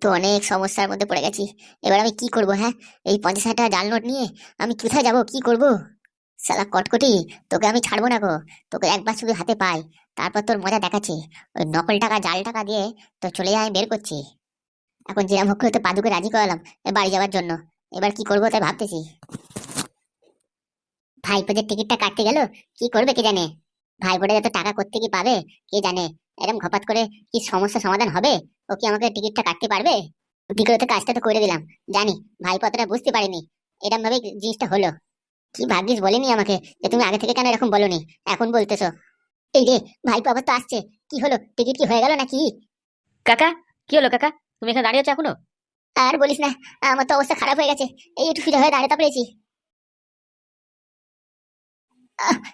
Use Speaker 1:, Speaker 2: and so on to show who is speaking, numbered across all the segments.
Speaker 1: তো অনেক সমস্যার মধ্যে পড়ে গেছি। এবার আমি কি করব? হ্যাঁ, এই 50,000 টাকা জাল নোট নিয়ে আমি কোথায় যাব, কি করব? শালা কটকটি, তোকে আমি ছাড়বো না গো। তোকে একবার শুধু হাতে পাই, তারপর তোর মজা দেখাচ্ছি। ওই নকল টাকা, জাল টাকা দিয়ে তো চলে যায়, আমি বের করছি। এখন যেরাম হোক করে তো পাদুকে রাজি করালাম বাড়ি যাওয়ার জন্য। এবার কি করবো তাই ভাবতেছি। ভাইপোদের টিকিটটা কাটতে গেল, কি করবে কে জানে। ভাইপোটা যত টাকা করতে কি পাবে কে জানে। এরকম ঘপাত করে কি সমস্যা সমাধান হবে? ও কি আমাকে টিকিটটা কাটতে পারবে? বুদ্ধি করে তো কাজটা তো করে দিলাম। জানি ভাইপো অতটা বুঝতে পারিনি, এরকম ভাবে জিনিসটা হলো। কি ভাগ্যিস বলেনি আমাকে, যে তুমি আগে থেকে কেন এরকম বলনি, এখন বলতেছো। এই রে, ভাইপো আবার তো আসছে। কি হলো, টিকিট কি হয়ে গেল নাকি?
Speaker 2: কাকা, কি হলো কাকা? তুমি এখানে দাঁড়িয়ে আছো এখনো?
Speaker 1: আর বলিস না, আমার তো অবস্থা খারাপ হয়ে গেছে। এই একটু সোজা হয়ে দাঁড়াতে পেরেছি।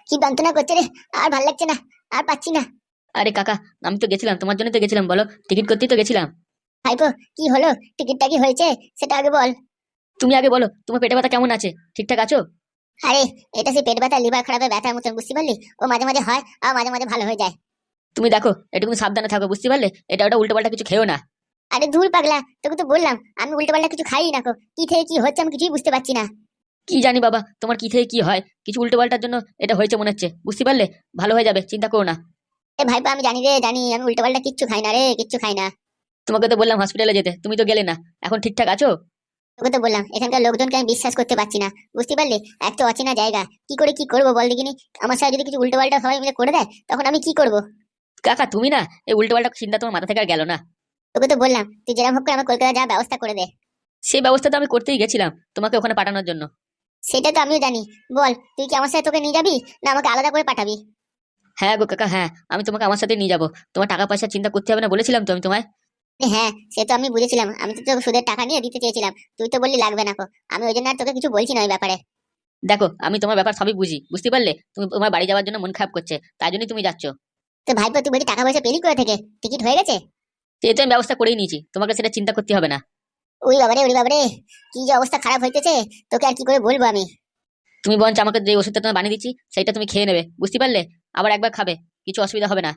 Speaker 1: কি যন্ত্রণা করছে রে, আর ভাল লাগছে না, আর পাচ্ছি না।
Speaker 2: আরে কাকা, আমি তো গেছিলাম তোমার জন্য, তো গেছিলাম বলো, টিকিট করতেই তো গেছিলাম।
Speaker 1: ভাইপো, কি হলো, টিকিটটা কি হয়েছে সেটা আগে বল।
Speaker 2: তুমি আগে বলো, তোমার পেটে ব্যথা কেমন আছে? ঠিকঠাক আছো?
Speaker 1: আরে, এটা সেই পেট ব্যথা, লিভার খারাপের ব্যথার মতন, বুঝতে পারলি? ও মাঝে মাঝে হয় আর মাঝে মাঝে ভালো হয়ে যায়।
Speaker 2: তুমি দেখো, একটু সাবধানে থাকো, বুঝতে পারলে? এটা ওটা উল্টো পাল্টা কিছু খেও না।
Speaker 1: আরে ধুর পাগলা, তোকে তো বললাম আমি উল্টো পাল্টা কিছু খাই না। কি থেকে কি হচ্ছে আমি কিছুই বুঝতে পারছি না।
Speaker 2: কি জানি বাবা, তোমার কি থেকে কি হয়, কিছু উল্টো পাল্টার জন্য এটা হয়েছে মনে হচ্ছে, বুঝতে পারলে? ভালো হয়ে যাবে, চিন্তা করো না।
Speaker 1: এ ভাইপো, আমি জানি রে, জানি আমি উল্টো পাল্টা কিচ্ছু খাই না রে, কিচ্ছু খাই না।
Speaker 2: তোমাকে তো বললাম হসপিটালে যেতে, তুমি তো গেলে না। এখন ঠিকঠাক আছো?
Speaker 1: তোকে তো বললাম এখানকার লোকজনকে আমি বিশ্বাস করতে পারছি না, বুঝতে পারলি? এক তো অচেনা জায়গা, কি করে কি করবো বল দেখিনি। আমার সাথে যদি কিছু উল্টো পাল্টা সবাই মিলে করে দেয়, তখন আমি কি করব?
Speaker 2: কাকা তুমি না, এই উল্টো পাল্টা চিন্তা তোমার মাথা থেকে আর গেল না।
Speaker 1: তোকে তো বললাম তুই যেরকম হোক করে আমার কলকাতা যাওয়ার ব্যবস্থা করে দে।
Speaker 2: সেই ব্যবস্থা তো আমি করতেই গেছিলাম তোমাকে ওখানে পাঠানোর জন্য।
Speaker 1: সেটা তো আমিও জানি। বল, তুই কি আমার সাথে তোকে নিয়ে যাবি, না আমাকে আলাদা করে পাঠাবি?
Speaker 2: হ্যাঁ গো কাকা, হ্যাঁ, আমি তোমাকে আমার সাথে নিয়ে যাবো। তোমার টাকা পয়সা চিন্তা করতে হবে না বলেছিলাম তো আমি তোমায়।
Speaker 1: হ্যাঁ, সে তো আমি বুঝেছিলাম, আমি তো তোকে সুদের টাকা নিয়ে দিতে চেয়েছিলাম। তুই তো বললি লাগবে না। আমি ওই জন্য আর তোকে কিছু বলছি না ওই ব্যাপারে।
Speaker 2: দেখো, আমি তোমার ব্যাপার সবই বুঝি, বুঝতে পারলে? তুমি তোমার বাড়ি যাওয়ার জন্য মন খারাপ করছে, তাই জন্যই তুমি যাচ্ছ।
Speaker 1: তো ভাইপো, তুই বলছি টাকা পয়সা পেলি করে থেকে, টিকিট হয়ে গেছে?
Speaker 2: তো এতে আমি ব্যবস্থা করেই নিয়েছি, তোমাকে সেটা চিন্তা করতে হবে না।
Speaker 1: ওই বাবারে, ওই বাবারে, কি যে অবস্থা খারাপ হইতেছে, তোকে আর কি করে বলবো আমি।
Speaker 2: তুমি বরঞ্চ আমাকে যে ওষুধটা তোমায় বানিয়ে দিচ্ছি সেটা তুমি খেয়ে নেবে, বুঝতে পারলে? আবার একবার খাবে, কিছু অসুবিধা হবে না।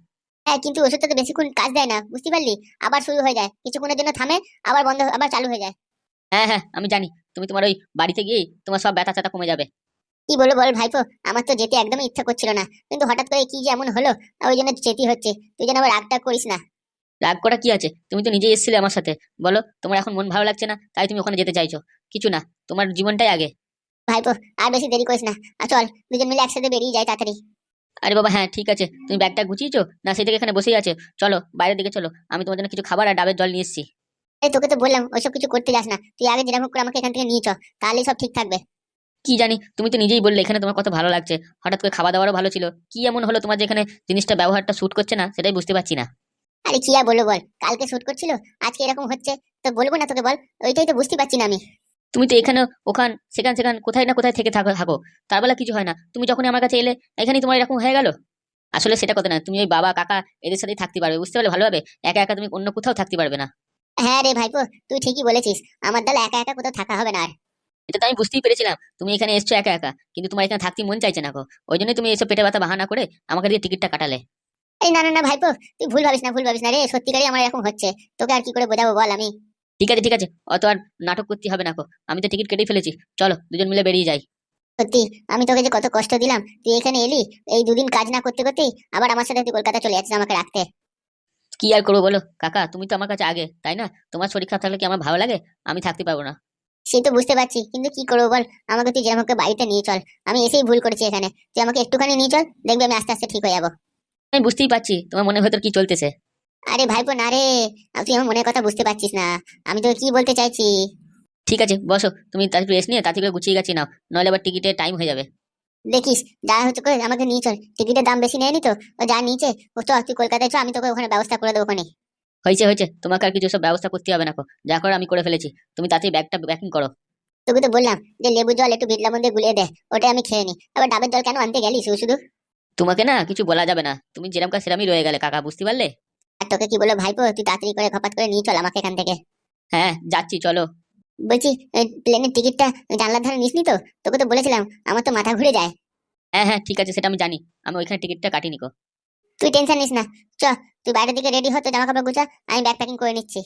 Speaker 1: হ্যাঁ, কিন্তু ওষুধটা তো বেশিক্ষণ কাজ দেয় না, বুঝতে পারলি? আবার শুরু হয়ে যায়, কিছুক্ষণের জন্য থামে, আবার বন্ধ, আবার চালু হয়ে যায়।
Speaker 2: হ্যাঁ হ্যাঁ, আমি জানি। তুমি তোমার ওই বাড়িতে গিয়েই তোমার সব ব্যথা ট্যাথা কমে যাবে।
Speaker 1: কি বলবো বল ভাইপো, আমার তো যেতে একদমই ইচ্ছা করছিল না, কিন্তু হঠাৎ করে কি যে এমন হলো, ওই জন্য যেতে হচ্ছে। তুই যেন আবার রাগটা করিস না।
Speaker 2: রাগ করা কি আছে? তুমি তো নিজেই এসেছিলে আমার সাথে। বলো, তোমার এখন মন ভালো লাগছে না তাই তুমি ওখানে যেতে চাইছো? কিছু না, তোমার জীবনটাই আগে।
Speaker 1: ভাইপো, আর বেশি দেরি করিস না, আর চল দুজন মিলে একসাথে বেরিয়ে যাই তাড়াতাড়ি।
Speaker 2: আরে বাবা হ্যাঁ ঠিক আছে, তুমি ব্যাগটা গুছিয়েছো না? সেই থেকে এখানে বসেই আছে। চলো বাইরের দিকে চলো, আমি তোমার জন্য কিছু খাবার আর ডাবের জল নিয়ে এসেছি।
Speaker 1: এই তোকে তো বললাম ওইসব কিছু করতে যাস না, তুই আগে যেরকম করে আমাকে এখান থেকে নিয়ে চ, তাহলেই সব ঠিক থাকবে।
Speaker 2: কি জানি, তুমি তো নিজেই বললে এখানে তোমার কত ভালো লাগছে, হঠাৎ করে খাওয়া দাওয়ারও ভালো ছিল, কি এমন হলো তোমার যেখানে জিনিসটা ব্যবহারটা শুট করছে না, সেটাই বুঝতে পারছি না।
Speaker 1: আরে কি আর বলবো বল, কালকে শুট করছিল, আজকে এরকম হচ্ছে, তো বলবো না তোকে বল? ওইটাই তো বুঝতে পারছি না আমি।
Speaker 2: তুমি তো এখানে ওখান সেখান সেখান কোথায় না কোথায় থেকে থাকো থাকো, তার বেলা কিছু হয় না, তুমি যখনই আমার কাছে এলে এখানেই তোমার এরকম হয়ে গেল। আসলে সেটা কথা না, তুমি ওই বাবা কাকা এদের সাথেই থাকতে পারবে, বুঝতে পারলে? ভালোভাবে একা একা তুমি অন্য কোথাও থাকতে পারবে না।
Speaker 1: হ্যাঁ রে ভাইপো, তুই ঠিকই বলেছিস, আমার দ্বারা একা একা কোথাও থাকা হবে না আর।
Speaker 2: এটা তো আমি বুঝতেই পেরেছিলাম, তুমি এখানে এসছো একা একা, কিন্তু তোমার এখানে থাকতে মন চাইছে না গো। ওই জন্যই তুমি এসব পেটে ব্যথা বাহানা করে আমাকে দিয়ে টিকিটটা কাটালে।
Speaker 1: এই না না না ভাইপো, তুই ভুল ভাবিস না, ভুল ভাবিস না রে, সত্যিকারই আমার এরকম হচ্ছে। তোকে আর কি করে বোঝাবো বল আমি।
Speaker 2: ঠিক আছে ঠিক আছে, অত আর নাটক করতে হবে না গো, আমি তো টিকিট কেটেই ফেলেছি। চলো দুজন মিলে বেরিয়ে যাই।
Speaker 1: সত্যি, আমি তোকে যে কত কষ্ট দিলাম, তুই এখানে এলি, এই দুদিন কাজ না করতে করতেই আবার আমার সাথে তুই কলকাতা চলে যাচ্ছিস আমাকে রাখতে।
Speaker 2: কি আর করবো বলো কাকা, তুমি তো আমার কাছে আগে, তাই না? তোমার শরীর খারাপ থাকলে কি আমার ভালো লাগে? আমি থাকতে পারবো না।
Speaker 1: সে তো বুঝতে পারছি, কিন্তু কি করবো বল? আমাকে তুই যেরকম করে বাড়িতে নিয়ে চল। আমি এসেই ভুল করেছি এখানে, তুই আমাকে একটুখানি নিয়ে চল, দেখবি আমি আস্তে আস্তে ঠিক হয়ে যাবো।
Speaker 2: আমি বুঝতেই পারছি তোমার মনের ভেতর কি চলতেছে।
Speaker 1: আরে ভাইপো না রে, তুই আমার মনের কথা বুঝতে পারছিস না, আমি তোকে কি বলতে চাইছি।
Speaker 2: ঠিক আছে বসো, তুমি তাড়াতাড়ি রেস্ট নিয়ে তাড়াতাড়ি করে গুছিয়ে গেছি নাও, নইলে আবার টিকিটের টাইম হয়ে যাবে।
Speaker 1: দেখিস, যা হচ্ছে করে আমাকে নিয়ে চল, টিকিটের দাম বেশি নেয়নি তো। ও যা নিচে, ও চ, তুই কলকাতায় চ, আমি তোকে ওখানে ব্যবস্থা করে দেবো ওখানে।
Speaker 2: হয়েছে হয়েছে, তোমাকে আর কিছু সব ব্যবস্থা করতে হবে না গো, যা করে আমি করে ফেলেছি। তুমি তাড়াতাড়ি ব্যাগটা প্যাকিং করো।
Speaker 1: তোকে তো বললাম যে লেবু জল একটু বিট লবণ দিয়ে গুলিয়ে দে, ওটাই আমি খেয়ে নি। আবার ডাবের জল কেন আনতে গেলি শুধু শুধু?
Speaker 2: তোমাকে না কিছু বলা যাবে না, তুমি যেরকম কাজ সেরামই রয়ে গেলে কাকা, বুঝতে পারলে?
Speaker 1: আর তোকে কি বলবো ভাইপো, তুই তাড়াতাড়ি করে খপাত করে নিয়ে চল আমাকে এখান থেকে।
Speaker 2: হ্যাঁ যাচ্ছি, চলো।
Speaker 1: বলছি, প্লেনের টিকিটটা জানলার ধারে নিসনি তো? তোকে তো বলেছিলাম, আমার তো মাথা ঘুরে যায়।
Speaker 2: হ্যাঁ হ্যাঁ ঠিক আছে, সেটা আমি জানি, আমি ওইখানে টিকিটটা কাটিনি গো।
Speaker 1: তুই টেনশন নিস না, চ, তুই বাইরের দিকে রেডি হ, তো জামা কাপড় গুছা, আমি ব্যাগ প্যাকিং করে নিচ্ছি।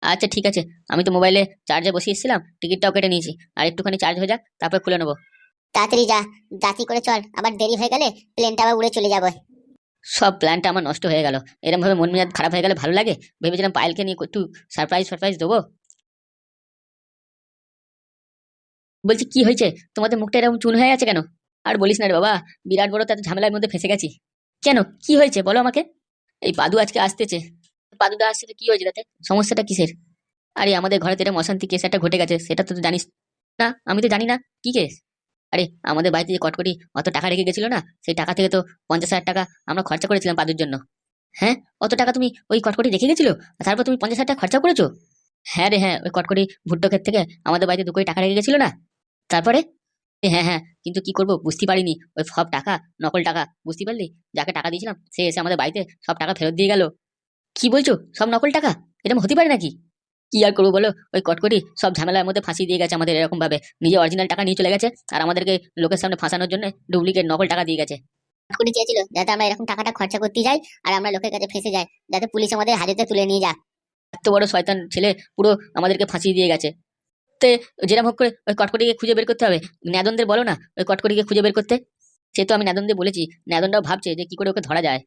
Speaker 2: আচ্ছা ঠিক আছে, আমি তো মোবাইলে চার্জে বসিয়ে এসেছিলাম, টিকিটটাও কেটে নিয়েছি, আর একটুখানি চার্জ হয়ে যাক তারপর খুলে নেবো।
Speaker 1: তাড়াতাড়ি যা, জাতি করে চল, আবার দেরি হয়ে গেলে প্লেনটা আবার উড়ে চলে যাবে।
Speaker 2: সব প্ল্যানটা আমার নষ্ট হয়ে গেল। এরকম ভাবে মন মেজাজ খারাপ হয়ে গেলে ভালো লাগে? ভেবেছিলাম পায়েলকে নিয়ে একটু সারপ্রাইজ ফারপ্রাইজ দেবো। বলছি কি হয়েছে, তোমাদের মুখটা এরকম চুন হয়ে গেছে কেন? আর বলিস না রে বাবা, বিরাট বড় তো একটা ঝামেলার মধ্যে ফেসে গেছি। কেন, কি হয়েছে বলো আমাকে? এই পাদু আজকে আসতেছে। পাদুদা আসছে তো কি হয়েছে তাতে? সমস্যাটা কিসের? আরে আমাদের ঘরে তো এরকম অশান্তি কেস একটা ঘটে গেছে, সেটা তো তুই জানিস না? আমি তো জানি না কি কেস। আরে আমাদের বাড়িতে যে কটকটি অত টাকা রেখে গেছিল না, সেই টাকা থেকে তো 50,000 টাকা আমরা খরচা করেছিলাম পাদুর জন্য। হ্যাঁ, অত টাকা তুমি ওই কটকটি রেখে গেছিল, আর তারপর তুমি 50,000 টাকা খরচা করেছো? হ্যাঁ রে হ্যাঁ, ওই কটকটি ভুট্টো ক্ষেত থেকে আমাদের বাড়িতে 2 কোটি টাকা রেখে গেছিল না। তারপরে হ্যাঁ হ্যাঁ, কিন্তু কি করবো বুঝতে পারিনি, ওই সব টাকা নকল টাকা, বুঝতে পারলি? যাকে টাকা দিয়েছিলাম সে এসে আমাদের বাড়িতে সব টাকা ফেরত দিয়ে গেল। কি বলছো, সব নকল টাকা? এরকম হতে পারে নাকি? কি আর করবো বলো, ওই কটকটি সব ঝামেলার মধ্যে ফাঁসিয়ে দিয়ে গেছে আমাদের এরকম ভাবে, নিজে অরিজিনাল টাকা নিয়ে চলে গেছে, আর আমাদেরকে লোকের সামনে ফাঁসানোর জন্য ডুপ্লিকেট নকল টাকা দিয়ে গেছে।
Speaker 1: কুড়ি চেয়েছিল যাতে আমরা এরকম টাকাটা খরচা করতে যাই, আর আমরা লোকের কাছে ফেঁসে যাই, যাতে পুলিশ আমাদের হাজতে তুলে নিয়ে যায়।
Speaker 2: এত বড় শয়তান ছেলে পুরো আমাদেরকে ফাঁসিয়ে দিয়ে গেছে। তে যেরকম হোক করে ওই কটকটিকে খুঁজে বের করতে হবে। ন্যাদনদের বলো না ওই কটকটিকে খুঁজে বের করতে। সে তো আমি ন্যাদনদের বলেছি, ন্যাদনরাও ভাবছে যে কি করে ওকে ধরা যায়।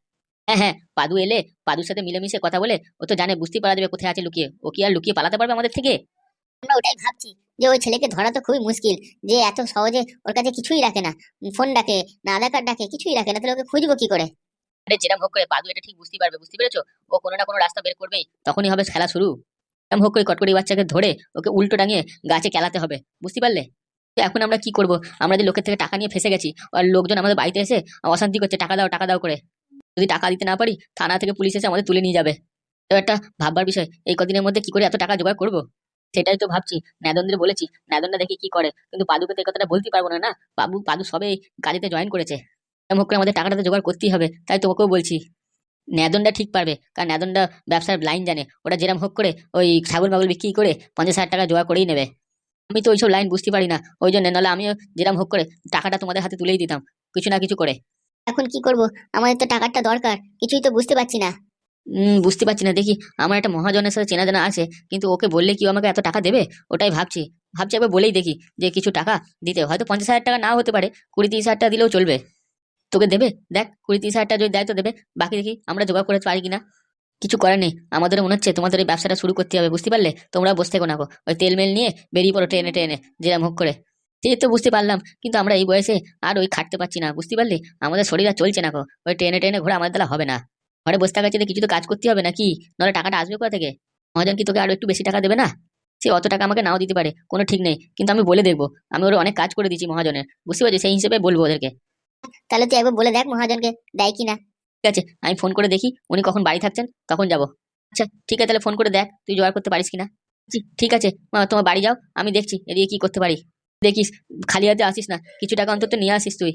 Speaker 2: হ্যাঁ হ্যাঁ, পাদু এলে পাদুর সাথে মিলেমিশে কথা বলে ও তো জানে, বুঝতেই পারা যাবে কোথায় আছে লুকিয়ে। ও কি আর লুকিয়ে পালাতে পারবে আমাদের থেকে?
Speaker 1: আমরা ওটাই ভাবছি যে ওই ছেলেকে ধরা তো খুবই মুশকিল, যে এত সহজে ওর কাছে কিছুই রাখে না, ফোন ডাকে না, আধার কার্ড ডাকে, কিছুই রাখে না, তাহলে ওকে খুঁজবো কি করে?
Speaker 2: আরে যেরকম হোক করে পাদু এটা ঠিক বুঝতেই পারবে, বুঝতে পেরেছো? ও কোনো না কোনো রাস্তা বের করবেই, তখনই হবে খেলা শুরু। এরকম হোক করে কটকটি বাচ্চাকে ধরে ওকে উল্টো টাঙিয়ে গাছে কেলাতে হবে, বুঝতে পারলে? তো এখন আমরা কি করব? আমরা যে লোকের থেকে টাকা নিয়ে ফেসে গেছি, আর লোকজন আমাদের বাড়িতে এসে অশান্তি করছে, টাকা দাও করে। যদি টাকা দিতে না পারি, থানা থেকে পুলিশ এসে আমাদের তুলে নিয়ে যাবে। তো একটা ভাববার বিষয়, এই কদিনের মধ্যে কি করে এত টাকা জোগাড় করবো, সেটাই তো ভাবছি। ন্যাদনদের বলেছি, ন্যাদনরা দেখি কি করে, কিন্তু পাদুকে তো এই কথাটা বলতে পারবো না না। পাদু সবে এই কাজেতে জয়েন করেছে। এরকম হোক করে আমাদের টাকাটা তো জোগাড় করতেই হবে, তাই তোমাকেও বলছি। ন্যাদনটা ঠিক পারবে, কারণ ন্যাদনটা ব্যবসার লাইন জানে, ওটা যেরকম হোক করে ওই ছাগল মাগল বিক্রি করে 50,000 টাকা জোগাড় করেই নেবে। আমি তো ওইসব লাইন বুঝতে পারি না, ওই জন্য নাহলে আমিও যেরকম হোক করে টাকাটা তোমাদের হাতে তুলেই দিতাম, কিছু না কিছু করে।
Speaker 1: এখন কি করব? আমাদের তো টাকাটা দরকার, কিছুই তো বুঝতে পারছি না।
Speaker 2: বুঝতে পারছি না, দেখি আমার একটা মহাজনের সাথে চেনা জানা আছে, কিন্তু ওকে বললে কি ও আমাকে এত টাকা দেবে? ওটাই ভাবছি। ভাবছি একবার বলেই দেখি যে কিছু টাকা দিতে, হয়তো 50,000 টাকা নাও হতে পারে, 20-30 হাজার টাকা দিলেও চলবে। তোকে দেবে, দেখ 20-30 হাজার টাকা যদি দেয় তো দেবে, বাকি দেখি আমরা জোগাড় করে পারি কিনা। কিছু করার নেই, আমাদেরও মনে হচ্ছে তোমাদের এই ব্যবসাটা শুরু করতে হবে, বুঝতে পারলে? তোমরা বসে থেকো না গো, ওই তেল মেল নিয়ে বেরিয়ে পড়ো ট্রেনে ট্রেনে, যেরকম হোক করে। সে তো বুঝতে পারলাম, কিন্তু আমরা এই বয়সে আর ওই খাটতে পারছি না, বুঝতে পারলি? আমাদের শরীর আর চলছে না গো, ওই ট্রেনে ট্রেনে ঘোরা আমাদের দ্বারা হবে না। ঘরে বসে থাকার চেয়ে কিছু তো কাজ করতে হবে নাকি, নাহলে টাকাটা আসবে কোথা থেকে? মহাজন কি তোকে আরো একটু বেশি টাকা দেবে না? সে অত টাকা আমাকে নাও দিতে পারে, কোনো ঠিক নেই, কিন্তু আমি বলে দেখবো। আমি ওর অনেক কাজ করে দিচ্ছি মহাজনের, বুঝতে পারছি, সেই হিসেবে বলবো ওদেরকে।
Speaker 1: তাহলে তুই একবার বলে দেখ মহাজনকে, দেয় কিনা।
Speaker 2: ঠিক আছে, আমি ফোন করে দেখি উনি কখন বাড়ি থাকছেন, তখন যাব। আচ্ছা ঠিক আছে, তাহলে ফোন করে দেখ তুই জোগাড় করতে পারিস কিনা। জি, ঠিক আছে তোমার বাড়ি যাও, আমি দেখছি এদিকে কি করতে পারি। দেখিস খালি হাতে আসিস না, কিছু টাকা অন্তত নিয়ে আসিস তুই।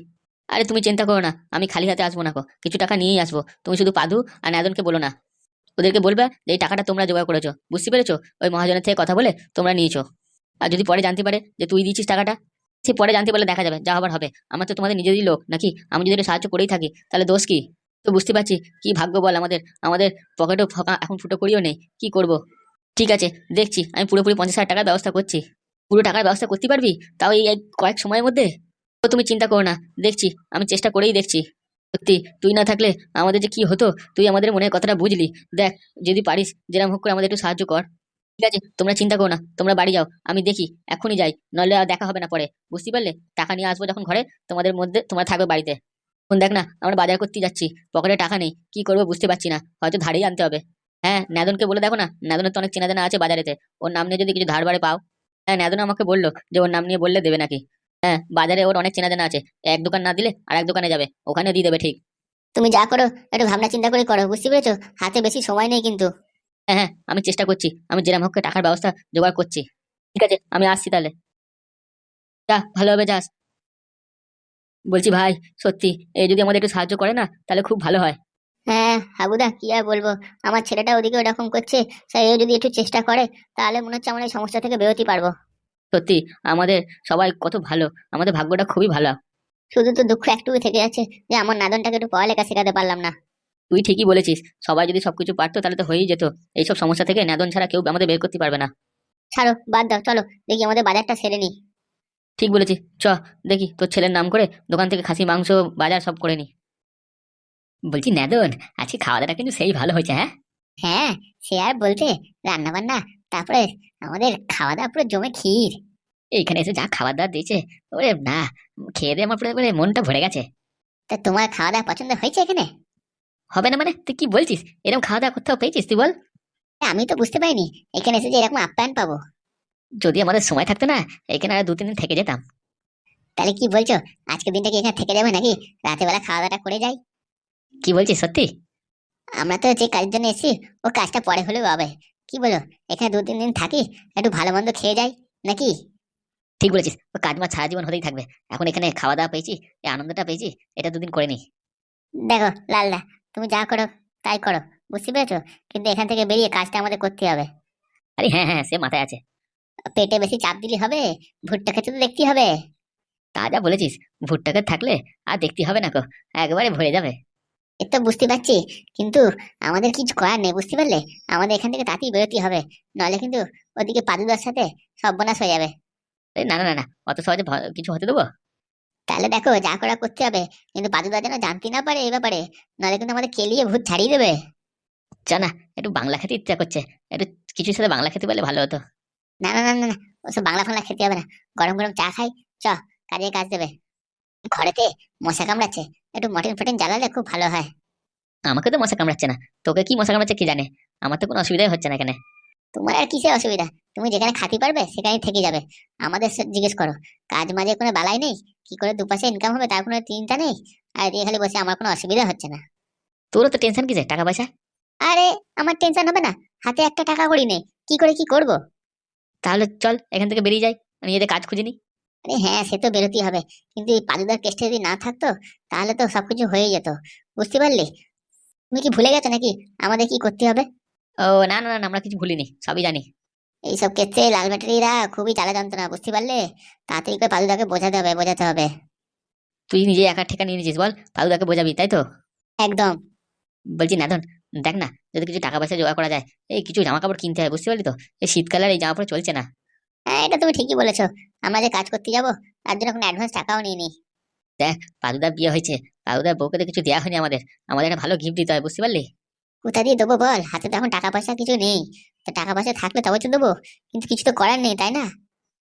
Speaker 2: আরে তুমি চিন্তা করো না, আমি খালি হাতে আসবো না গো, কিছু টাকা নিয়েই আসবো। তুমি শুধু পাদু আর নাদনকে বলো না, ওদেরকে বলবে যে এই টাকাটা তোমরা জোগাড় করেছো, বুঝতে পেরেছো? ওই মহাজনের থেকে কথা বলে তোমরা নিয়েছো। আর যদি পরে জানতে পারে যে তুই দিয়েছিস টাকাটা, সে পরে জানতে পারলে দেখা যাবে, যা হবার হবে। আমার তো তোমাদের নিজেরই লোক নাকি, আমি যদি একটু সাহায্য করেই থাকি তাহলে দোষ কি? তো বুঝতে পারছি কি ভাগ্য বল আমাদের, আমাদের পকেটও ফাঁকা, এখন ফুটো করিও নেই, কি করব? ঠিক আছে, দেখছি আমি পুরোপুরি 50,000 টাকার ব্যবস্থা করছি। পুরো টাকার ব্যবস্থা করতে পারবি? তাও এই এই কয়েক সময়ের মধ্যে? তো তুমি চিন্তা করো না, দেখছি, আমি চেষ্টা করেই দেখছি। সত্যি তুই না থাকলে আমাদের যে কি হতো, তুই আমাদের মনের কথাটা বুঝলি। দেখ, যদি পারিস যেরকম হোক করে আমাদের একটু সাহায্য কর। ঠিক আছে, তোমরা চিন্তা করো না, তোমরা বাড়ি যাও, আমি দেখি এখনই যাই, নইলে আর দেখা হবে না পরে, বুঝতে পারলে? টাকা নিয়ে আসবো যখন ঘরে, তোমাদের মধ্যে তোমরা থাকবে বাড়িতে। এখন দেখ না, আমরা বাজার করতে যাচ্ছি, পকেটে টাকা নেই, কি করবো বুঝতে পারছি না, হয়তো ধারেই আনতে হবে। হ্যাঁ, নাদনকে বলে দেখো না, নাদনের তো অনেক চেনা জানা আছে বাজারেতে, ওর নাম নিয়ে যদি কিছু ধার বাড়ে পাও। হ্যাঁ, নাদন আমাকে বললো যে ওর নাম নিয়ে বললে দেবে নাকি। হ্যাঁ, বাজারে ওর অনেক চেনা জানা আছে, এক দোকান না দিলে আর এক দোকানে যাবে, ওখানে দিয়ে দেবে ঠিক।
Speaker 1: তুমি যা করো একটু ভাবনা চিন্তা করে করো, বুঝতে পেরেছো? হাতে বেশি সময় নেই কিন্তু।
Speaker 2: হ্যাঁ হ্যাঁ, আমি চেষ্টা করছি, আমি যেরকম হোক করে টাকার ব্যবস্থা জোগাড় করছি। ঠিক আছে, আমি আসছি তাহলে। যা, ভালোভাবে যাস। বলছি ভাই, সত্যি এই যদি আমাদের একটু সাহায্য করে না, তাহলে খুব ভালো হয়।
Speaker 1: হ্যাঁ হাবুদা, কি আর বলবো, আমার ছেলেটা ওদিকে ওরকম করছে, তাই ও যদি একটু চেষ্টা করে তাহলে মনে হচ্ছে আমরা এই সমস্যা থেকে বেরোতে পারবো।
Speaker 2: সত্যি আমাদের সবাই কত ভালো, আমাদের ভাগ্যটা খুবই ভালো।
Speaker 1: শুধু তো দুঃখ একটুই থেকে যাচ্ছে, যে আমার নাদনটাকে একটু পড়ালেখা শেখাতে পারলাম না।
Speaker 2: তুই ঠিকই বলেছিস, সবাই যদি সবকিছু পারতো তাহলে তো হয়েই যেত। এইসব সমস্যা থেকে নেদন ছাড়া কেউ আমাদের বের করতে পারবে না।
Speaker 1: ছাড়ো, বাদ দাও, চলো দেখি আমাদের বাজারটা সেরে নি।
Speaker 2: ঠিক বলেছিস, চ দেখি তোর ছেলের নাম করে দোকান থেকে খাসি মাংস বাজার সব করে নি। বলছি নেদন, আজকে খাওয়া দাওয়াটা কিন্তু সেই ভালো হয়েছে, হ্যাঁ?
Speaker 1: হ্যাঁ, সে আর বলতে, রান্না বান্না, তারপরে আমাদের খাওয়া দাওয়া পুরো জমে ক্ষীর।
Speaker 2: এইখানে এসে যা খাবার দাবার দিয়েছে, ওরে না, খেয়ে দিয়ে আমার পুরো একেবারে মনটা ভরে গেছে।
Speaker 1: তা তোমার খাওয়া দাওয়া পছন্দ হয়েছে এখানে?
Speaker 2: হবে না মানে? তুই কি বলছিস? এরকম খাওয়া দাওয়া কোথাও পেয়েছিস তুই বল?
Speaker 1: আমি তো বুঝতে পারিনি এখানে এসে যে এরকম আপ্যায়ন পাবো।
Speaker 2: যদি আমাদের সময় থাকতো না, এখানে আর 2-3 দিন থেকে যেতাম।
Speaker 1: তাহলে কি বলছো, আজকের দিনটা কি এখানে থেকে যাবে নাকি? রাতের বেলা খাওয়া দাওয়াটা করে যাই।
Speaker 2: কি বলছিস সত্যি?
Speaker 1: আমরা তো যে কাজের জন্য এসেছি, ও কাজটা পরে হলেও হবে। কি বলো, এখানে 2-3 দিন থাকি, একটু ভালো মন্দ খেয়ে যাই নাকি?
Speaker 2: ঠিক বলেছিস, ও কাজ মাছ সারা জীবন হতেই থাকবে। এখন এখানে খাওয়া দাওয়া পেয়েছি, এই আনন্দটা পেয়েছি, এটা 2 দিন করে নি।
Speaker 1: দেখো লালদা, তুমি যা করো তাই করো, বুঝতে পেরেছো? কিন্তু এখান থেকে বেরিয়ে কাজটা আমাদের করতে হবে।
Speaker 2: আরে হ্যাঁ হ্যাঁ, সে মাথায় আছে।
Speaker 1: পেটে বেশি চাপ দিলে হবে, ভুট্টা খেতে তো দেখতে হবে।
Speaker 2: তা যা বলেছিস, ভুট্টাকে থাকলে আর দেখতে হবে না গো, একবারে ভরে যাবে।
Speaker 1: এ তো বুঝতে পারছি, কিন্তু আমাদের কিছু করার নেই, বুঝতে পারলে? আমাদের এখান থেকে তাড়াতাড়ি বেরোতে হবে, নইলে কিন্তু ওদিকে পাদুদার সাথে সর্বনাশ হয়ে যাবে।
Speaker 2: এই না না না না, অত সহজে কিছু হতে দেবো?
Speaker 1: তাহলে দেখো, যা করা করতে হবে, কিন্তু পাদুদা যেন জানতে না পারে এই ব্যাপারে, নইলে কিন্তু আমাদের কেলিয়ে ভূত ছাড়িয়ে দেবে।
Speaker 2: চা না, একটু বাংলা খেতে ইচ্ছা করছে, একটু কিছুর সাথে বাংলা খেতে পারলে ভালো হতো।
Speaker 1: না না না না না, ওসব বাংলা ফাংলা খেতে হবে না, গরম গরম চা খাই। চ, কাজে কাজ দেবে। ঘরেতে মশা কামড়াচ্ছে, একটু মটন ফটন জ্বালালে খুব ভালো হয়।
Speaker 2: আমাকে তো মশা কামড়াচ্ছে না, তোকে কি মশা কামড়াচ্ছে কি জানে। আমার তো কোনো অসুবিধাই হচ্ছে না এখানে।
Speaker 1: তোমার আর কিসের অসুবিধা? তুমি যেখানে খাতি পারবে সেখানেই থেকে যাবে। আমাদের জিজ্ঞেস করো, কাজ মাঝে কোনো বালাই নেই, কি করে দুপাশে ইনকাম হবে তার কোনো চিন্তা নেই। আর এদিকে খালি বসে আমার কোনো অসুবিধা হচ্ছে না।
Speaker 2: তোরও তো টেনশন কিসে টাকা পয়সা?
Speaker 1: আরে, আমার টেনশন হবে না, হাতে একটা টাকা করি নেই, কি করে কি করব?
Speaker 2: তাহলে চল এখান থেকে বেরিয়ে যাই, নিজেদের কাজ খুঁজে নি।
Speaker 1: আরে হ্যাঁ, সে তো বেরোতেই হবে, কিন্তু এই পাদুদার কেসটা যদি না থাকতো, তাহলে তো সবকিছু হয়ে যেত, বুঝতে পারলি? তুমি কি ভুলে গেছো নাকি আমাদের কি করতে হবে?
Speaker 2: ও না না না, আমরা কিছু ভুলিনি, সবই জানি।
Speaker 1: এইসব ক্ষেত্রে লাল ব্যাটারিরা খুবই জ্বালা যন্ত্রণা, বুঝতে পারলে? তাড়াতাড়ি করে পাদুদাকে বোঝাতে হবে, বোঝাতে হবে।
Speaker 2: তুই নিজে একা ঠেকা নিয়ে নিয়েছিস বল, ফালুদাকে বোঝাবি তাই তো?
Speaker 1: একদম।
Speaker 2: বলছি নাদন, দেখ না, যদি কিছু টাকা পয়সা জোগাড় করা যায়, এই কিছু জামা কাপড় কিনতে হয়, বুঝতে পারলি তো? এই শীতকালে আর এই জামা কাপড় চলছে না।
Speaker 1: হ্যাঁ, এটা তুমি ঠিকই বলেছো, আমরা যে কাজ করতে যাবো তার জন্য কোনো অ্যাডভান্স টাকাও নিয়ে নি।
Speaker 2: দেখ, পাদুদার বিয়ে হয়েছে, পাদুদার বউকে তো কিছু দেওয়া হয়নি আমাদের, আমাদের একটা ভালো গিফট দিতে হয়, বুঝতে পারলি?
Speaker 1: কোথা দিয়ে দেবো বল, হাতে তো এখন টাকা পয়সা কিছু নেই। তো টাকা পয়সা থাকলে তবে তো দেবো, কিন্তু কিছু তো করার নেই, তাই না?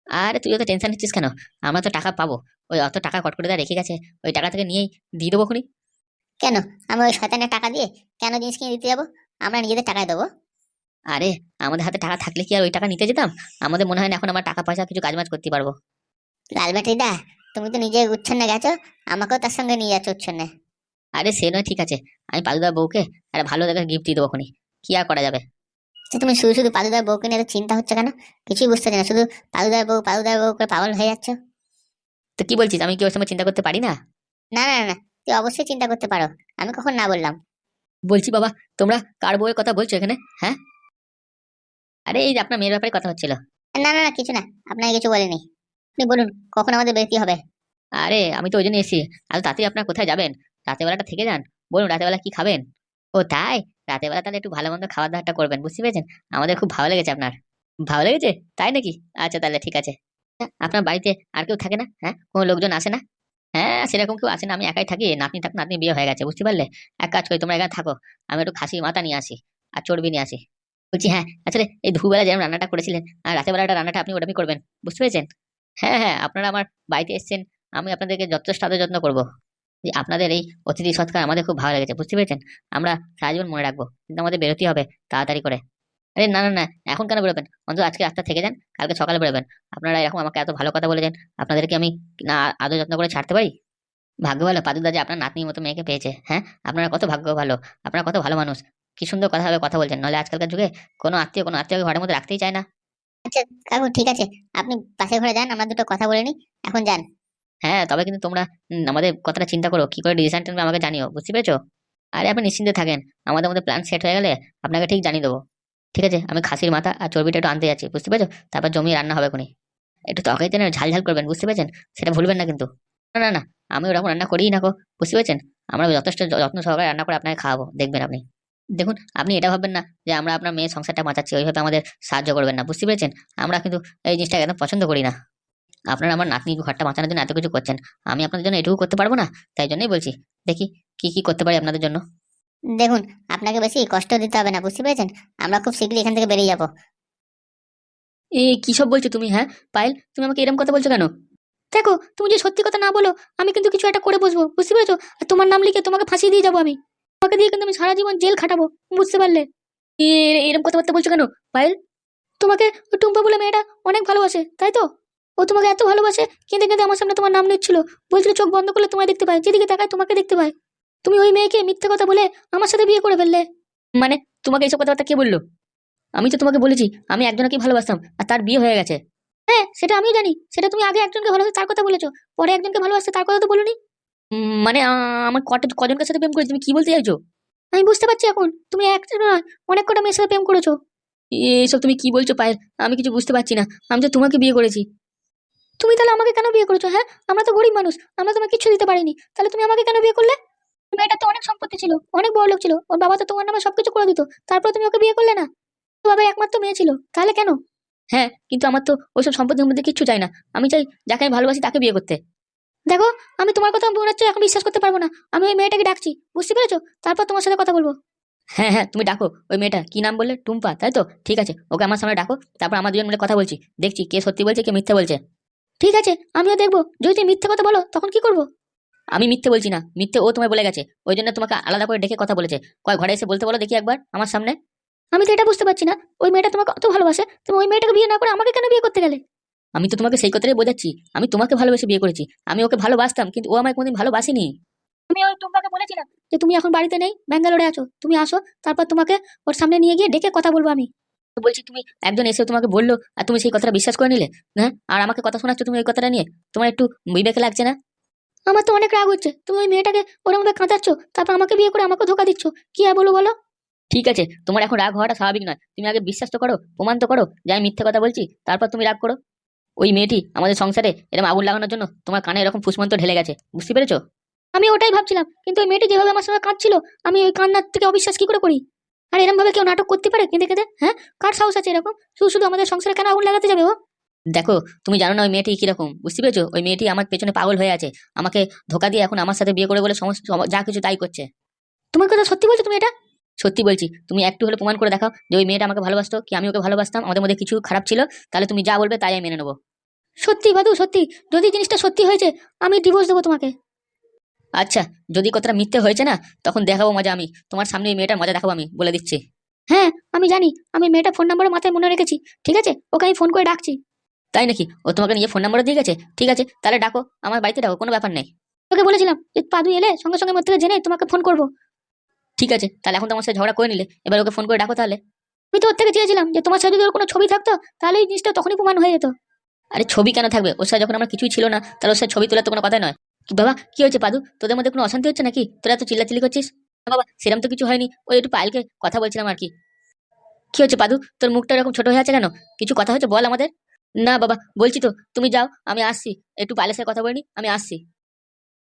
Speaker 2: আর তুই তো টেনশন নিচ্ছিস কেন? আমরা তো টাকা পাবো, ওই অত টাকা কট করে দেওয়া রেখে গেছে, ওই টাকা থেকে নিয়েই দিয়ে দেবো খুনি।
Speaker 1: কেন, আমি ওই শয়তানের টাকা দিয়ে কেন জিনিস কিনে দিতে যাবো? আমরা নিজেদের টাকায় দেবো।
Speaker 2: আরে, আমাদের হাতে টাকা থাকলে কি আর ওই টাকা নিতে যেতাম? আমাদের মনে হয় না এখন আমার টাকা পয়সা কিছু কাজ বাজ করতে পারবো।
Speaker 1: লাল ব্যাটারি দা, তুমি তো নিজে উচ্ছন্নে গেছো, আমাকেও তার সঙ্গে নিয়ে যাচ্ছ উচ্ছন্নে।
Speaker 2: আরে সে নয়, ঠিক আছে, আমি পাদুদার বউকে একটা ভালো দেখে গিফট দিয়ে দেবো খুনি, কি আর করা যাবে।
Speaker 1: তো তুমি শুধু শুধু পাদুদার বউকে নিয়ে এত চিন্তা হচ্ছে কেন? কিছুই বুঝতে পারছি না, শুধু পাদুদার বউ পাদুদার বউ করে পাগল হয়ে যাচ্ছ।
Speaker 2: তো কি বলছিস, আমি কি ওর সময় চিন্তা করতে পারি না?
Speaker 1: না না না না, তুই অবশ্যই চিন্তা করতে পারো, আমি কখন না বললাম?
Speaker 2: বলছি বাবা, তোমরা কার বউয়ের কথা বলছো এখানে, হ্যাঁ? আরে এই যে আপনার মেয়ের ব্যাপারে কথা হচ্ছিল।
Speaker 1: না না না, কিছু না, আপনাকে কিছু বলিনি। আপনি বলুন, কখন আমাদের বেরোতে হবে?
Speaker 2: আরে আমি তো ওই জন্য এসেছি, আর তাতে আপনার কোথায় যাবেন? রাতের বেলাটা থেকে যান, বলুন রাতের বেলা কি খাবেন? ও তাই, রাতের বেলা তাহলে একটু ভালো মন্দ খাওয়া দাওয়াটা করবেন, বুঝতে পেরেছেন? আমাদের খুব ভালো লেগেছে আপনার। ভালো লেগেছে তাই নাকি? আচ্ছা তাহলে ঠিক আছে। আপনার বাড়িতে আর কেউ থাকে না, হ্যাঁ? কোনো লোকজন আসে না? হ্যাঁ, সেরকম কেউ আসে না, আমি একাই থাকি, নাতনি থাক, নাতনি বিয়ে হয়ে গেছে, বুঝতে পারলে? এক কাজ করি, তোমরা এখানে থাকো, আমি একটু খাসি মাথা নিয়ে আসি আর চর্বি নিয়ে আসি। বলছি হ্যাঁ, আসলে এই দুপুরবেলা যেরকম রান্নাটা করেছিলেন, আর রাতের বেলাটা রান্নাটা আপনি ওরকমই করবেন, বুঝতে পেরেছেন? হ্যাঁ হ্যাঁ, আপনারা আমার বাড়িতে এসেছেন, আমি আপনাদেরকে যথেষ্ট আদর যত্ন করবো। যে আপনাদের এই অতিথি সৎকার আমাদের খুব ভালো লেগেছে, বুঝতে পেরেছেন? আমরা সারা জীবন মনে রাখবো, কিন্তু আমাদের বেরোতে হবে তাড়াতাড়ি করে। আরে না না না, এখন কেন বেরোবেন? অন্তত আজকে রাস্তা থেকে যান, কালকে সকালে বেরোবেন। আপনারা এরকম আমাকে এত ভালো কথা বলেছেন, আপনাদেরকে আমি না আদর যত্ন করে ছাড়তে পারি? ভাগ্য ভালো পাদুদা যে আপনার নাতনির মতো মেয়েকে পেয়েছে, হ্যাঁ? আপনারা কত ভাগ্য ভালো, আপনারা কত ভালো মানুষ, কি সুন্দর কথা হবে কথা বলছেন, নাহলে আজকালকার যুগে কোনো আত্মীয়কে ঘরের মধ্যে রাখতেই চায় না।
Speaker 1: আচ্ছা কাকু, ঠিক আছে, আপনি পাশের ঘরে যান, আমরা দুটো কথা বলে নি, এখন যান।
Speaker 2: হ্যাঁ, তবে কিন্তু তোমরা আমাদের কথাটা চিন্তা করো, কি করে ডিসিশন নেবে আমাকে জানিও, বুঝতে পেরেছো? আরে আপনি নিশ্চিন্তে থাকেন, আমাদের মধ্যে প্ল্যান সেট হয়ে গেলে আপনাকে ঠিক জানিয়ে দেবো। ঠিক আছে, আমি খাসির মাথা আর চর্বিটা একটু আনতে যাচ্ছি, বুঝতে পেরেছো? তারপর জমিয়ে রান্না হবে কোনি। একটু তরকারিতে না ঝাল ঝাল করবেন, বুঝতে পেরেছেন? সেটা ভুলবেন না কিন্তু। না না না, আমি ওরকম রান্না করিই না গো, বুঝতে পেরেছেন? আমরা যথেষ্ট যত্ন সহকারে রান্না করে আপনাকে খাওয়াবো, দেখবেন আপনি। দেখুন, আপনি এটা ভাববেন না যে আমরা আপনার মেয়ের সংসারটা বাঁচাচ্ছি, ওইভাবে আমাদের সাহায্য করবেন না, বুঝতে পেরেছেন? আমরা কিন্তু এই জিনিসটা একদম পছন্দ করি না। আপনারা আমার নাতনির ঘরটা বাঁচানোর জন্য এত কিছু করছেন, আমি আপনাদের জন্য এটুকু করতে পারবো না? তাই জন্যই বলছি, দেখি কি কি করতে পারি আপনাদের জন্য।
Speaker 1: দেখুন, আপনাকে বেশি কষ্ট দিতে হবে না, বুঝতে পেরেছেন? আমরা খুব শীঘ্রই এখান থেকে বেরিয়ে যাবো।
Speaker 2: এই কি সব বলছো তুমি? হ্যাঁ পায়েল, তুমি আমাকে এরকম কথা বলছো কেন? দেখো, তুমি যে সত্যি কথা না বলো, আমি কিন্তু কিছু একটা করে বসবো, বুঝতে পেরেছো? আর তোমার নাম লিখে তোমাকে ফাঁসিয়ে দিয়ে যাবো আমি। তোমাকে দিয়ে কিন্তু আমি সারা জীবন জেল খাটাবো, বুঝতে পারলে? এরকম কথাবার্তা বলছো কেন পায়েল? তোমাকে ওই টুম্পা বলে মেয়েটা অনেক ভালোবাসে, তাই তো? ও তোমাকে এত ভালোবাসে, কেঁদে কেঁদে আমার সামনে তোমার নাম নিচ্ছিল, বলছিল চোখ বন্ধ করলে তোমায় দেখতে পায়, যেদিকে তাকায় তোমাকে দেখতে পায়। তুমি ওই মেয়েকে মিথ্যে কথা বলে আমার সাথে বিয়ে করে ফেললে। মানে, তোমাকে এইসব কথাবার্তা কে বললো? আমি তো তোমাকে বলেছি আমি একজনকে ভালোবাসতাম, আর তার বিয়ে হয়ে গেছে। হ্যাঁ, সেটা আমিও জানি, সেটা তুমি আগে একজনকে ভালোবাসে তার কথা বলেছো, পরে একজনকে ভালোবাসতে তার কথা তো বলোনি। মানে আমার কজনকার সাথে প্রেম করেছি, তুমি কি বলতে চাইছো? আমি বুঝতে পারছি এখন, তুমি একটা নয়, অনেক কটা মেয়ের সাথে প্রেম করেছো। এইসব তুমি কি বলছো পায়েল? আমি কিছু বুঝতে পারছি না, আমি তো তোমাকে বিয়ে করেছি। তুমি তাহলে আমাকে কেন বিয়ে করেছো? হ্যাঁ, আমরা তো গরিব মানুষ, আমরা তোমাকে কিছু দিতে পারিনি, তাহলে তুমি আমাকে কেন বিয়ে করলে? মেয়েটা তো অনেক সম্পত্তি ছিল, অনেক বড় লোক ছিল, ওর বাবা তো তোমার নামে সবকিছু করে দিত, তারপর তুমি ওকে বিয়ে করলে না? তো বাবার একমাত্র মেয়ে ছিল, তাহলে কেন? হ্যাঁ, কিন্তু আমার তো ওইসব সম্পত্তির মধ্যে কিচ্ছু চাই না, আমি চাই যাকে আমি ভালোবাসি তাকে বিয়ে করতে। দেখো, আমি তোমার কথা মনে হচ্ছে এখন বিশ্বাস করতে পারবো না, আমি ওই মেয়েটাকে ডাকছি, বুঝতে পেরেছো? তারপর তোমার সাথে কথা বলবো। হ্যাঁ হ্যাঁ, তুমি ডাকো ওই মেয়েটা, কি নাম বললে? টুম্পা, তাই তো? ঠিক আছে, ওকে আমার সামনে ডাকো, তারপর আমরা দুজন মিলে কথা বলছি, দেখছি কে সত্যি বলছে কে মিথ্যে বলছে। ঠিক আছে, আমিও দেখবো, যদি তুমি মিথ্যে কথা বলো তখন কি করবো? আমি মিথ্যে বলছি না, মিথ্যে ও তোমায় বলে গেছে, ওই জন্য তোমাকে আলাদা করে ডেকে কথা বলেছে। কয় ঘরে এসে বলতে বলো দেখি একবার আমার সামনে। আমি তো এটা বুঝতে পারছি না, ওই মেয়েটা তোমাকে অত ভালোবাসে, তুমি ওই মেয়েটাকে বিয়ে না করে আমাকে কেন বিয়ে করতে গেলে? আমি তো তোমাকে সেই কথাটাই বোঝাচ্ছি, আমি তোমাকে ভালোবেসে বিয়ে করেছি, আমি ওকে ভালোবাসতাম, কিন্তু ও আমায় কোনোদিন ভালোবাসেনি। আমি ওই টুম্পাকে বলেছিলাম যে তুমি এখন বাড়িতে নেই, ব্যাঙ্গালোরে আছো, তুমি আসো, তারপর তোমাকে ওর সামনে নিয়ে গিয়ে ডেকে কথা বলবো আমি। তো বলছি, তুমি একজন এসে তোমাকে বললো আর তুমি সেই কথাটা বিশ্বাস করে নিলে? হ্যাঁ, আর আমাকে কথা শোনাচ্ছ তুমি ওই কথাটা নিয়ে? তোমার একটু বিবেকে লাগছে না? আমার তো অনেক রাগ হচ্ছে, তুমি ওই মেয়েটাকে ওরকম ভাবে কাঁদাচ্ছ, তারপর আমাকে বিয়ে করে আমাকে ধোকা দিচ্ছ। কি আর বলো বলো? ঠিক আছে, তোমার এখন রাগ হওয়াটা স্বাভাবিক নয়, তুমি আগে বিশ্বাস তো করো, প্রমাণ তো করো যে আমি মিথ্যে কথা বলছি, তারপর তুমি রাগ করো। ওই মেয়েটি আমাদের সংসারে এরকম আগুন লাগানোর জন্য তোমার কানে এরকম ফুসমন্ত ঢেলে গেছে, বুঝতে পেরেছো? আমি ওটাই ভাবছিলাম, কিন্তু ওই মেয়েটি যেভাবে আমার সঙ্গে কাঁদছিল, আমি ওই কান্নার থেকে অবিশ্বাস কি করে করি? আর এরকম ভাবে কেউ নাটক করতে পারে কেঁদে কেঁদে? হ্যাঁ, কার সাহস আছে এরকম? শুধু শুধু আমাদের সংসারে কেন আগুন লাগাতে যাবে ও? দেখো, তুমি জানো না ওই মেয়েটি কিরকম, বুঝতে পেরেছো? ওই মেয়েটি আমার পেছনে পাগল হয়ে আছে, আমাকে ধোকা দিয়ে এখন আমার সাথে বিয়ে করে বলে সমস্ত যা কিছু তাই করছে। তোমার কথা সত্যি বলছো তুমি এটা? সত্যি বলছি, তুমি একটু হলে প্রমাণ করে দেখাও যে ওই মেয়েটা আমাকে ভালোবাসতো কি আমি ওকে ভালোবাসতাম, আমাদের মধ্যে কিছু খারাপ ছিল, তাহলে তুমি যা বলবে তাই আমি মেনে নেবো। সত্যি বাদু, সত্যি, যদি জিনিসটা সত্যি হয়েছে আমি ডিভোর্স দেবো তোমাকে। আচ্ছা, যদি কথাটা মিথ্যে হয়েছে না, তখন দেখাবো মজা আমি, তোমার সামনে ওই মেয়েটার মজা দেখাবো, আমি বলে দিচ্ছি। হ্যাঁ, আমি জানি, আমি মেয়েটার ফোন নাম্বারও মাথায় মনে রেখেছি, ঠিক আছে, ওকে আমি ফোন করে ডাকছি। তাই নাকি? ও তোমাকে নিয়ে ফোন নাম্বারও দিয়ে গেছে? ঠিক আছে, তাহলে ডাকো, আমার বাড়িতে ডাকো, কোনো ব্যাপার নেই। তোকে বলেছিলাম যে পাদু এলে সঙ্গে সঙ্গে মধ্যে থেকে জেনে তোমাকে ফোন করবো। ঠিক আছে, তাহলে এখন তো আমার সাথে ঝগড়া করে নিলে, এবার ওকে ফোন করে ডাকো তাহলে। আমি তো ওর থেকে চেয়েছিলাম যে তোমার সাথে যদি ওর কোনো ছবি থাকতো, তাহলে এই জিনিসটা তখনই প্রমাণ হয়ে যেত। আরে ছবি কেন থাকবে? ওর সাথে যখন আমার কিছুই ছিল না, তাহলে ওর সাথে ছবি তোলার তো কোনো কথা নয়। কি বাবা, কি হয়েছে পাদু? তোদের মধ্যে কোনো অশান্তি হচ্ছে নাকি? তোরা এত চিল্লাচিল্লি করছিস? না বাবা, সেরকম তো কিছু হয়নি, ওই একটু পায়েলকে কথা বলছিলাম আর কি। কি হচ্ছে পাদু, তোর মুখটা এরকম ছোট হয়ে আছে কেন? কিছু কথা হচ্ছে বল আমাদের। না বাবা, বলছি তো, তুমি যাও, আমি আসছি, একটু পায়েলের সাথে কথা বলিনি, আমি আসছি।